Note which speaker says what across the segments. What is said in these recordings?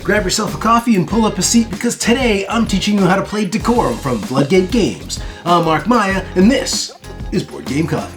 Speaker 1: grab yourself a coffee and pull up a seat because today I'm teaching you how to play Decorum from Floodgate Games. I'm Mark Maya and this is Board Game Coffee.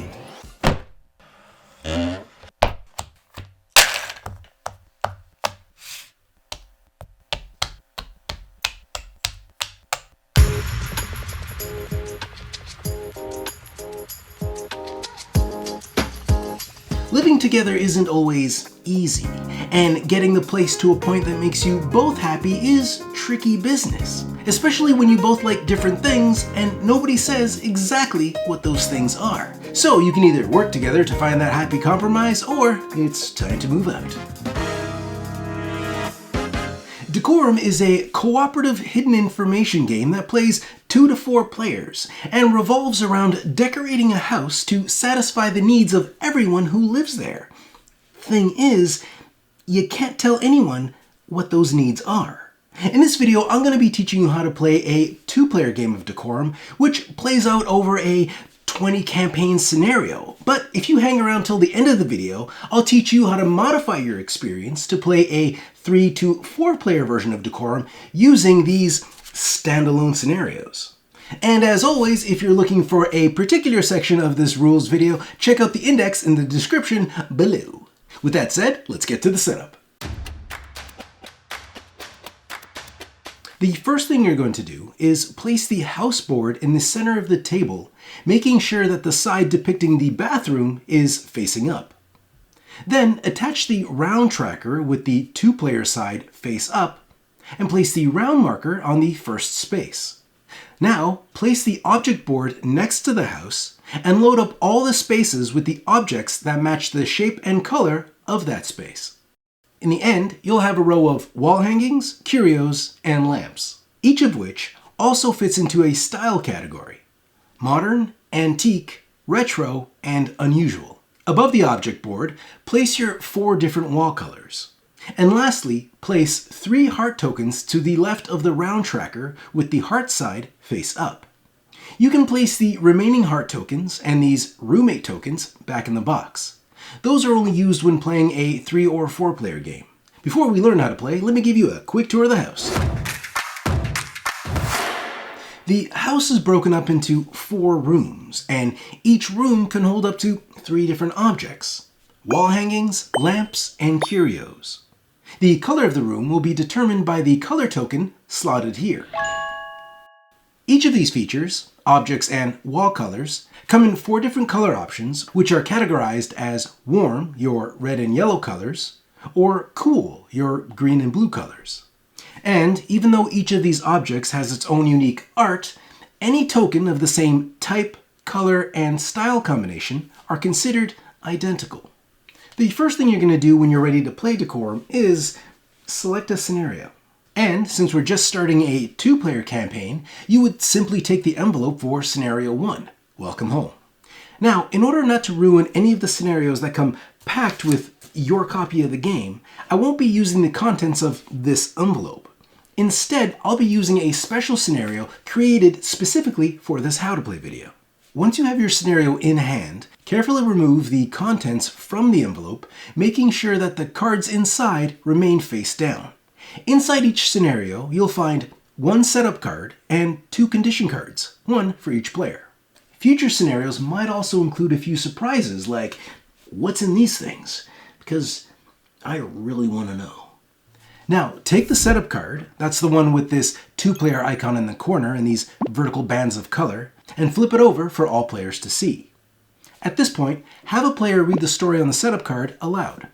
Speaker 1: Living together isn't always easy, and getting the place to a point that makes you both happy is tricky business, especially when you both like different things and nobody says exactly what those things are. So you can either work together to find that happy compromise, or it's time to move out. Decorum is a cooperative hidden information game that plays 2 to 4 players and revolves around decorating a house to satisfy the needs of everyone who lives there. Thing is, you can't tell anyone what those needs are. In this video, I'm going to be teaching you how to play a 2-player game of Decorum, which plays out over a 20 campaign scenario. But if you hang around till the end of the video, I'll teach you how to modify your experience to play a 3 to 4 player version of Decorum using these standalone scenarios. And as always, if you're looking for a particular section of this rules video, check out the index in the description below. With that said, let's get to the setup. The first thing you're going to do is place the house board in the center of the table, making sure that the side depicting the bathroom is facing up. Then attach the round tracker with the 2-player side face up, and place the round marker on the first space. Now, place the object board next to the house, and load up all the spaces with the objects that match the shape and color of that space. In the end, you'll have a row of wall hangings, curios, and lamps, each of which also fits into a style category: modern, antique, retro, and unusual. Above the object board, place your 4 different wall colors. And lastly, place 3 heart tokens to the left of the round tracker with the heart side face up. You can place the remaining heart tokens and these roommate tokens back in the box. Those are only used when playing a 3 or 4 player game. Before we learn how to play, let me give you a quick tour of the house. The house is broken up into 4 rooms, and each room can hold up to 3 different objects: wall hangings, lamps, and curios. The color of the room will be determined by the color token slotted here. Each of these features, objects and wall colors, come in 4 different color options, which are categorized as warm, your red and yellow colors, or cool, your green and blue colors. And even though each of these objects has its own unique art, any token of the same type, color, and style combination are considered identical. The first thing you're going to do when you're ready to play Decorum is select a scenario. And since we're just starting a 2-player campaign, you would simply take the envelope for Scenario 1, Welcome Home. Now, in order not to ruin any of the scenarios that come packed with your copy of the game, I won't be using the contents of this envelope. Instead, I'll be using a special scenario created specifically for this How to Play video. Once you have your scenario in hand, carefully remove the contents from the envelope, making sure that the cards inside remain face down. Inside each scenario, you'll find 1 setup card and 2 condition cards, 1 for each player. Future scenarios might also include a few surprises like, what's in these things? Because I really want to know. Now, take the setup card, that's the one with this 2-player icon in the corner and these vertical bands of color, and flip it over for all players to see. At this point, have a player read the story on the setup card aloud.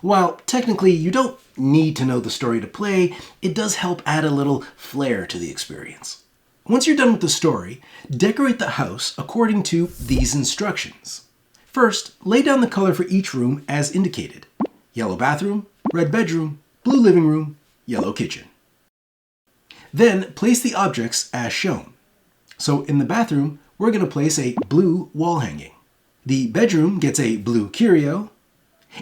Speaker 1: While technically you don't need to know the story to play, it does help add a little flair to the experience. Once you're done with the story, decorate the house according to these instructions. First, lay down the color for each room as indicated: yellow bathroom, red bedroom, blue living room, yellow kitchen. Then place the objects as shown. So in the bathroom, we're going to place a blue wall hanging. The bedroom gets a blue curio.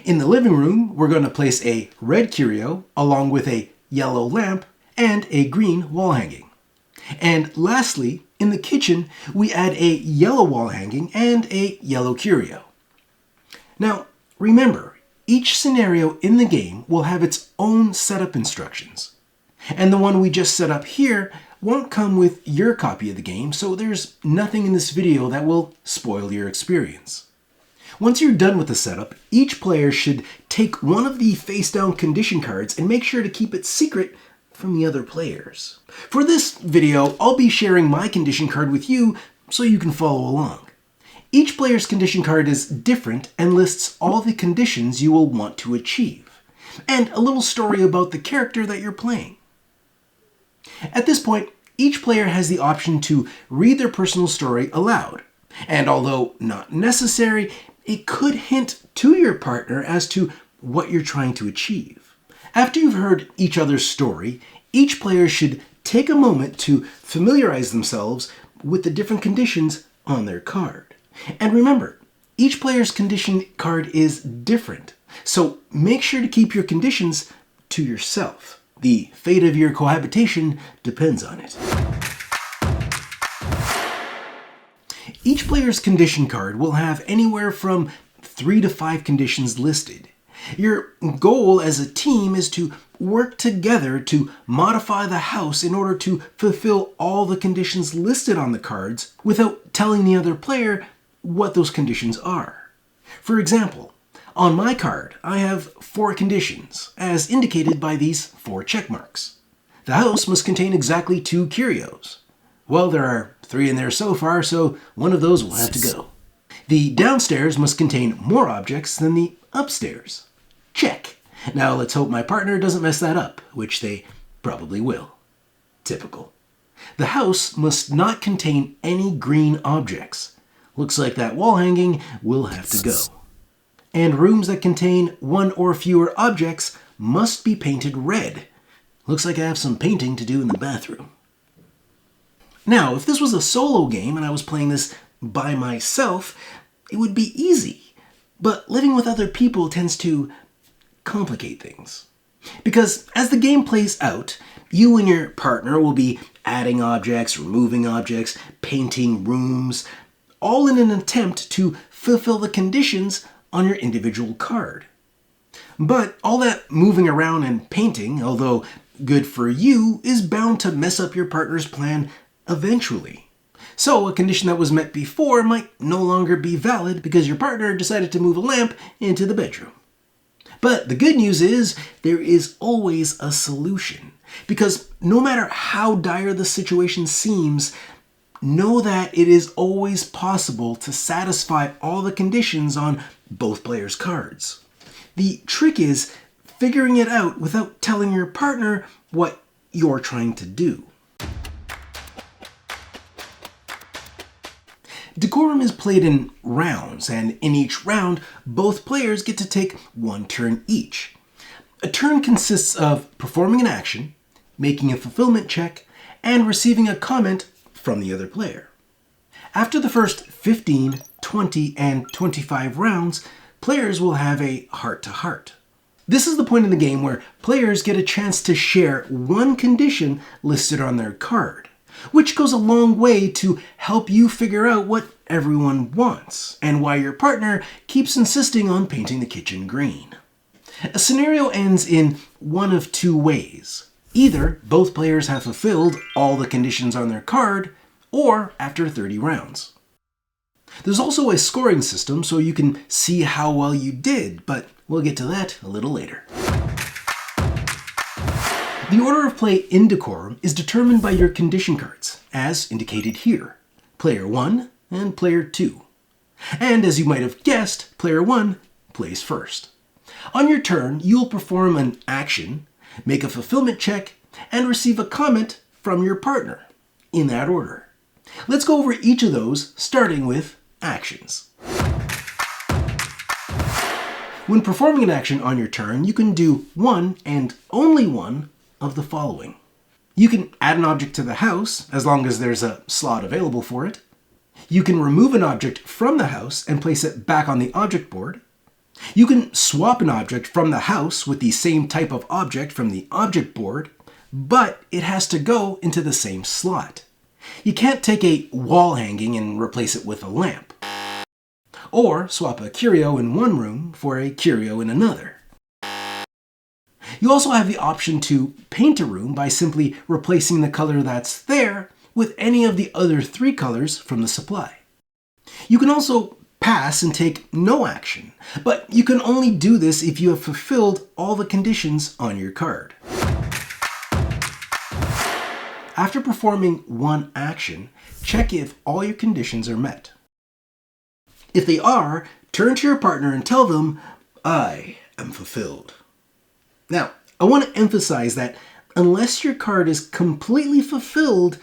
Speaker 1: In the living room, we're going to place a red curio along with a yellow lamp and a green wall hanging. And lastly, in the kitchen, we add a yellow wall hanging and a yellow curio. Now, remember, Each scenario in the game will have its own setup instructions. And the one we just set up here won't come with your copy of the game, so there's nothing in this video that will spoil your experience. Once you're done with the setup, each player should take one of the face-down condition cards and make sure to keep it secret from the other players. For this video, I'll be sharing my condition card with you so you can follow along. Each player's condition card is different and lists all the conditions you will want to achieve, and a little story about the character that you're playing. At this point, each player has the option to read their personal story aloud, and although not necessary, it could hint to your partner as to what you're trying to achieve. After you've heard each other's story, each player should take a moment to familiarize themselves with the different conditions on their card. And remember, each player's condition card is different, so make sure to keep your conditions to yourself. The fate of your cohabitation depends on it. Each player's condition card will have anywhere from 3 to 5 conditions listed. Your goal as a team is to work together to modify the house in order to fulfill all the conditions listed on the cards without telling the other player what those conditions are. For example, on my card, I have 4 conditions, as indicated by these 4 check marks. The house must contain exactly 2 curios. Well, there are 3 in there so far, so one of those will have to go. The downstairs must contain more objects than the upstairs. Check. Now let's hope my partner doesn't mess that up, which they probably will. Typical. The house must not contain any green objects. Looks like that wall hanging will have to go. And rooms that contain 1 or fewer objects must be painted red. Looks like I have some painting to do in the bathroom. Now, if this was a solo game and I was playing this by myself, it would be easy. But living with other people tends to complicate things. Because as the game plays out, you and your partner will be adding objects, removing objects, painting rooms, all in an attempt to fulfill the conditions on your individual card. But all that moving around and painting, although good for you, is bound to mess up your partner's plan eventually. So a condition that was met before might no longer be valid because your partner decided to move a lamp into the bedroom. But the good news is there is always a solution, because no matter how dire the situation seems, know that it is always possible to satisfy all the conditions on both players' cards. The trick is figuring it out without telling your partner what you're trying to do. Decorum is played in rounds, and in each round, both players get to take 1 turn each. A turn consists of performing an action, making a fulfillment check, and receiving a comment from the other player. After the first 15, 20, and 25 rounds, players will have a heart-to-heart. This is the point in the game where players get a chance to share 1 condition listed on their card, which goes a long way to help you figure out what everyone wants and why your partner keeps insisting on painting the kitchen green. A scenario ends in one of 2 ways. Either both players have fulfilled all the conditions on their card, or after 30 rounds. There's also a scoring system so you can see how well you did, but we'll get to that a little later. The order of play in Decorum is determined by your condition cards, as indicated here. Player 1 and Player 2. And as you might have guessed, Player 1 plays first. On your turn, you'll perform an action, make a fulfillment check, and receive a comment from your partner, in that order. Let's go over each of those, starting with actions. When performing an action on your turn, you can do one and only one of the following. You can add an object to the house, as long as there's a slot available for it. You can remove an object from the house and place it back on the object board. You can swap an object from the house with the same type of object from the object board, but it has to go into the same slot. You can't take a wall hanging and replace it with a lamp. or swap a curio in one room for a curio in another. You also have the option to paint a room by simply replacing the color that's there with any of the other 3 colors from the supply. You can also pass and take no action, but you can only do this if you have fulfilled all the conditions on your card. After performing one action, check if all your conditions are met. If they are, turn to your partner and tell them, "I am fulfilled." Now, I want to emphasize that unless your card is completely fulfilled,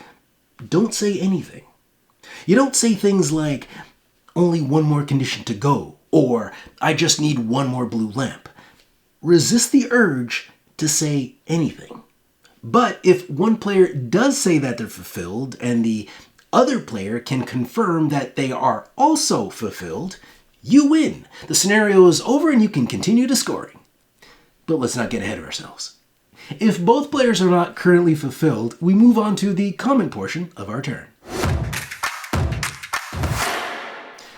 Speaker 1: don't say anything. You don't say things like, "Only one more condition to go," or "I just need one more blue lamp." Resist the urge to say anything. But if one player does say that they're fulfilled and the other player can confirm that they are also fulfilled, you win. The scenario is over and you can continue to scoring. But let's not get ahead of ourselves. If both players are not currently fulfilled, we move on to the comment portion of our turn.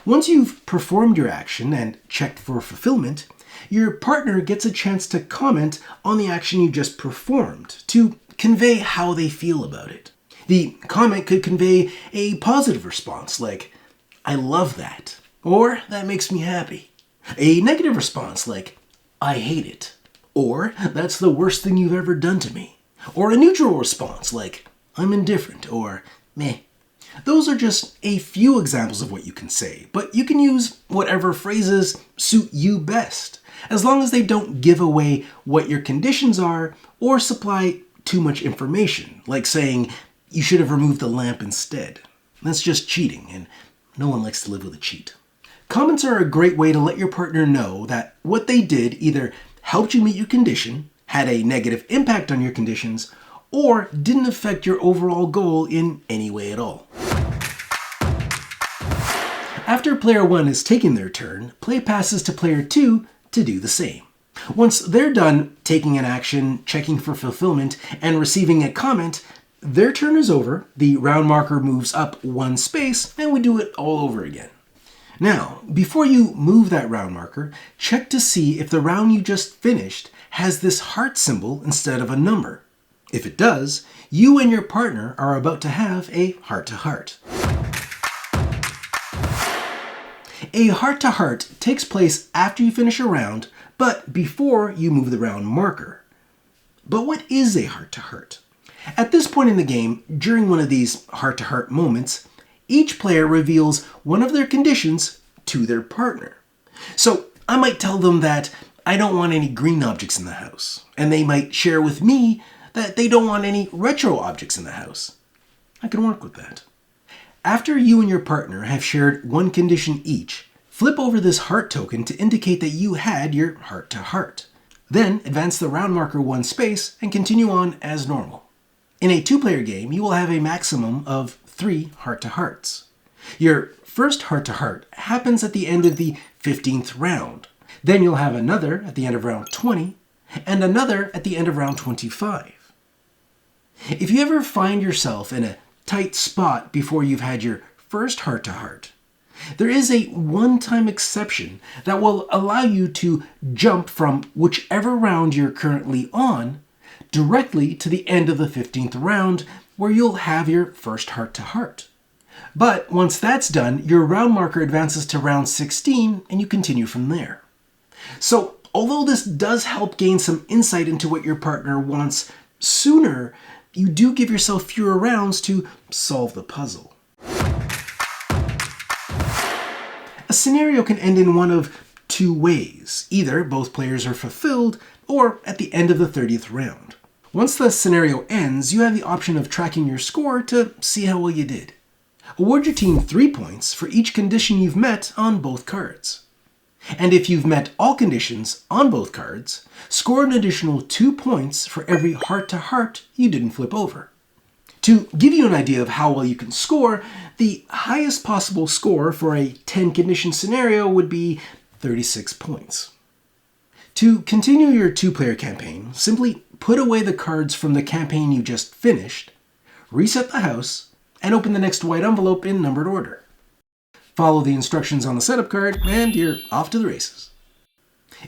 Speaker 1: Once you've performed your action and checked for fulfillment, your partner gets a chance to comment on the action you just performed to convey how they feel about it. The comment could convey a positive response like, "I love that," or "That makes me happy." A negative response like, "I hate it," or "That's the worst thing you've ever done to me," or a neutral response like, "I'm indifferent," or "meh." Those are just a few examples of what you can say, but you can use whatever phrases suit you best, as long as they don't give away what your conditions are or supply too much information, like saying, "You should have removed the lamp instead." That's just cheating, and no one likes to live with a cheat. Comments are a great way to let your partner know that what they did either helped you meet your condition, had a negative impact on your conditions, or didn't affect your overall goal in any way at all. After player 1 has taken their turn, play passes to player 2 to do the same. Once they're done taking an action, checking for fulfillment, and receiving a comment, their turn is over, the round marker moves up 1 space, and we do it all over again. Now, before you move that round marker, check to see if the round you just finished has this heart symbol instead of a number. If it does, you and your partner are about to have a heart-to-heart. A heart-to-heart takes place after you finish a round, but before you move the round marker. But what is a heart-to-heart? At this point in the game, during one of these heart-to-heart moments, each player reveals one of their conditions to their partner. So I might tell them that I don't want any green objects in the house, and they might share with me that they don't want any retro objects in the house. I can work with that. After you and your partner have shared one condition each, flip over this heart token to indicate that you had your heart-to-heart. Then advance the round marker 1 space and continue on as normal. In a 2-player game, you will have a maximum of 3 heart-to-hearts. Your first heart-to-heart happens at the end of the 15th round. Then you'll have another at the end of round 20, and another at the end of round 25. If you ever find yourself in a tight spot before you've had your first heart-to-heart, there is a one-time exception that will allow you to jump from whichever round you're currently on directly to the end of the 15th round, where you'll have your first heart-to-heart. But once that's done, your round marker advances to round 16 and you continue from there. So although this does help gain some insight into what your partner wants sooner, you do give yourself fewer rounds to solve the puzzle. A scenario can end in one of 2 ways. Either both players are fulfilled, or at the end of the 30th round. Once the scenario ends, you have the option of tracking your score to see how well you did. Award your team 3 points for each condition you've met on both cards. And if you've met all conditions on both cards, score an additional 2 points for every heart-to-heart you didn't flip over. To give you an idea of how well you can score, the highest possible score for a 10-condition scenario would be 36 points. To continue your 2-player campaign, simply put away the cards from the campaign you just finished, reset the house, and open the next white envelope in numbered order. Follow the instructions on the setup card, and you're off to the races.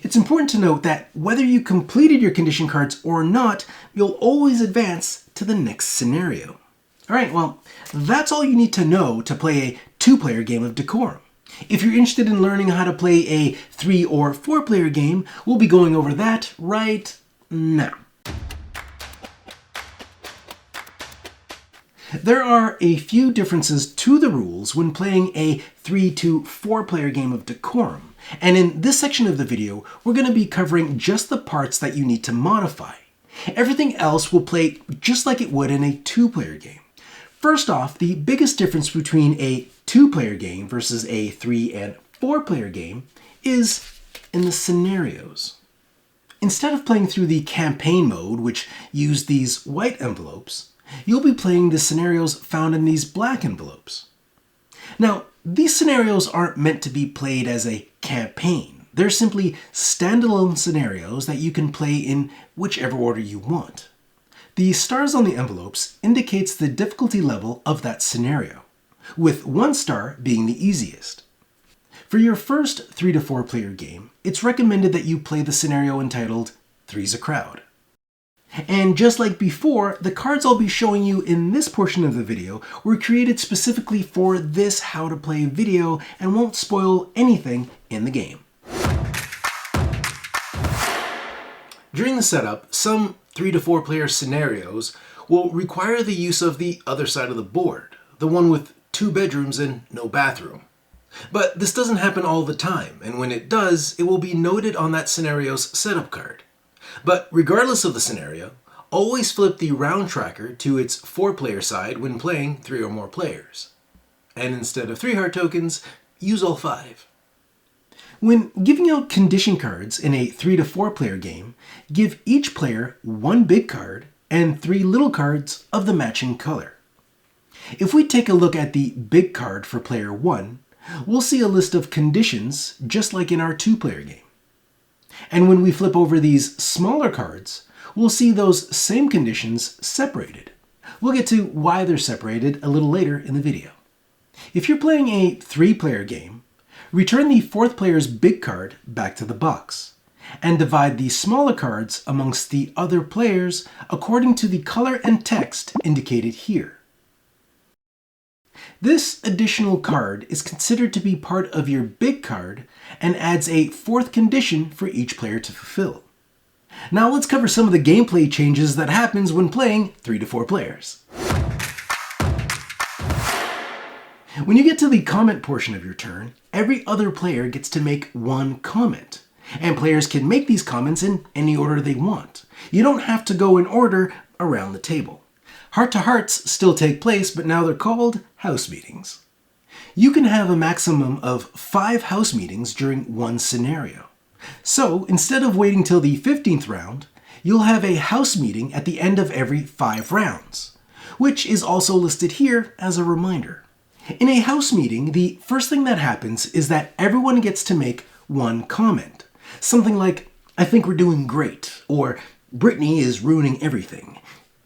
Speaker 1: It's important to note that whether you completed your condition cards or not, you'll always advance to the next scenario. Alright, well, that's all you need to know to play a 2-player game of Decorum. If you're interested in learning how to play a 3 or 4-player game, we'll be going over that right now. There are a few differences to the rules when playing a 3 to 4-player game of Decorum, and in this section of the video, we're going to be covering just the parts that you need to modify. Everything else will play just like it would in a 2-player game. First off, the biggest difference between a 2-player game versus a 3 and 4-player game is in the scenarios. Instead of playing through the campaign mode, which used these white envelopes, you'll be playing the scenarios found in these black envelopes. Now, these scenarios aren't meant to be played as a campaign. They're simply standalone scenarios that you can play in whichever order you want. The stars on the envelopes indicates the difficulty level of that scenario, with 1 star being the easiest. For your first 3 to 4 player game, it's recommended that you play the scenario entitled Three's a Crowd. And just like before, the cards I'll be showing you in this portion of the video were created specifically for this how to play video and won't spoil anything in the game. During the setup, some 3 to 4 player scenarios will require the use of the other side of the board, the one with 2 bedrooms and no bathroom. But this doesn't happen all the time, and when it does, it will be noted on that scenario's setup card. But regardless of the scenario, always flip the round tracker to its 4-player side when playing 3 or more players. And instead of 3 heart tokens, use all 5. When giving out condition cards in a 3 to 4 player game, give each player 1 big card and 3 little cards of the matching color. If we take a look at the big card for player 1, we'll see a list of conditions just like in our 2-player game. And when we flip over these smaller cards, we'll see those same conditions separated. We'll get to why they're separated a little later in the video. If you're playing a 3-player game, return the 4th player's big card back to the box, and divide the smaller cards amongst the other players according to the color and text indicated here. This additional card is considered to be part of your big card and adds a 4th condition for each player to fulfill. Now let's cover some of the gameplay changes that happens when playing 3 to 4 players. When you get to the comment portion of your turn, every other player gets to make 1 comment, and players can make these comments in any order they want. You don't have to go in order around the table. Heart-to-hearts still take place, but now they're called house meetings. You can have a maximum of 5 house meetings during one scenario. So instead of waiting till the 15th round, you'll have a house meeting at the end of every 5 rounds, which is also listed here as a reminder. In a house meeting, the first thing that happens is that everyone gets to make 1 comment. Something like, "I think we're doing great," or "Brittany is ruining everything."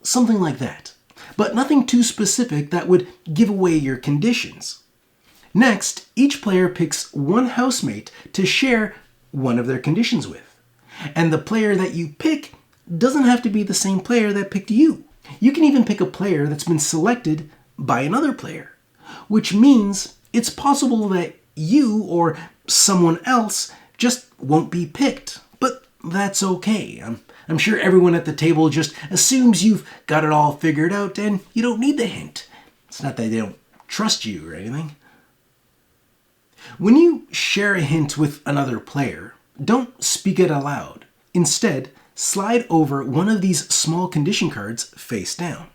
Speaker 1: Something like that. But nothing too specific that would give away your conditions. Next, each player picks 1 housemate to share one of their conditions with. And the player that you pick doesn't have to be the same player that picked you. You can even pick a player that's been selected by another player, which means it's possible that you or someone else just won't be picked. But that's okay. I'm sure everyone at the table just assumes you've got it all figured out and you don't need the hint. It's not that they don't trust you or anything. When you share a hint with another player, don't speak it aloud. Instead, slide over one of these small condition cards face down.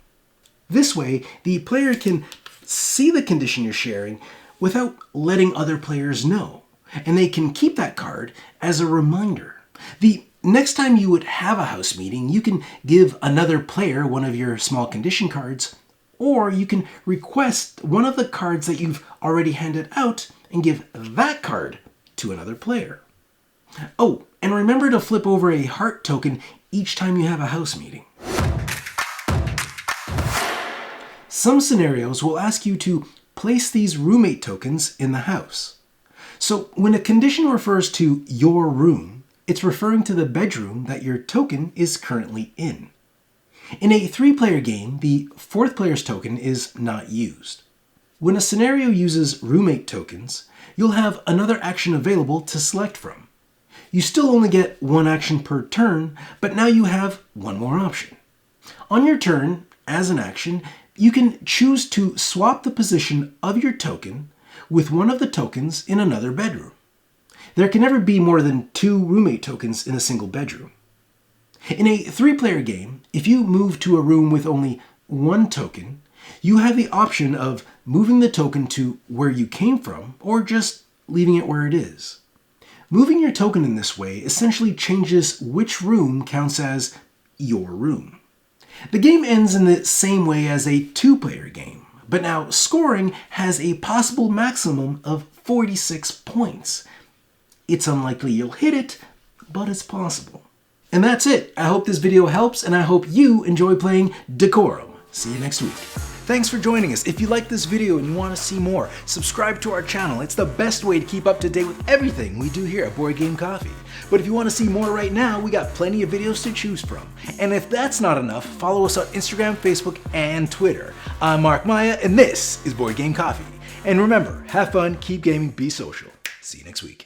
Speaker 1: This way, the player can see the condition you're sharing without letting other players know, and they can keep that card as a reminder. The next time you would have a house meeting, you can give another player one of your small condition cards, or you can request one of the cards that you've already handed out and give that card to another player. Oh, and remember to flip over a heart token each time you have a house meeting. Some scenarios will ask you to place these roommate tokens in the house. So when a condition refers to your room, it's referring to the bedroom that your token is currently in. In a 3-player game, the 4th player's token is not used. When a scenario uses roommate tokens, you'll have another action available to select from. You still only get 1 action per turn, but now you have 1 more option. On your turn, as an action, you can choose to swap the position of your token with one of the tokens in another bedroom. There can never be more than 2 roommate tokens in a single bedroom. In a 3-player game, if you move to a room with only 1 token, you have the option of moving the token to where you came from or just leaving it where it is. Moving your token in this way essentially changes which room counts as your room. The game ends in the same way as a 2-player game, but now scoring has a possible maximum of 46 points. It's unlikely you'll hit it, but it's possible. And that's it. I hope this video helps, and I hope you enjoy playing Decorum. See you next week. Thanks for joining us. If you like this video and you want to see more, subscribe to our channel. It's the best way to keep up to date with everything we do here at Board Game Coffee. But if you want to see more right now, we got plenty of videos to choose from. And if that's not enough, follow us on Instagram, Facebook, and Twitter. I'm Mark Maya, and this is Board Game Coffee. And remember, have fun, keep gaming, be social. See you next week.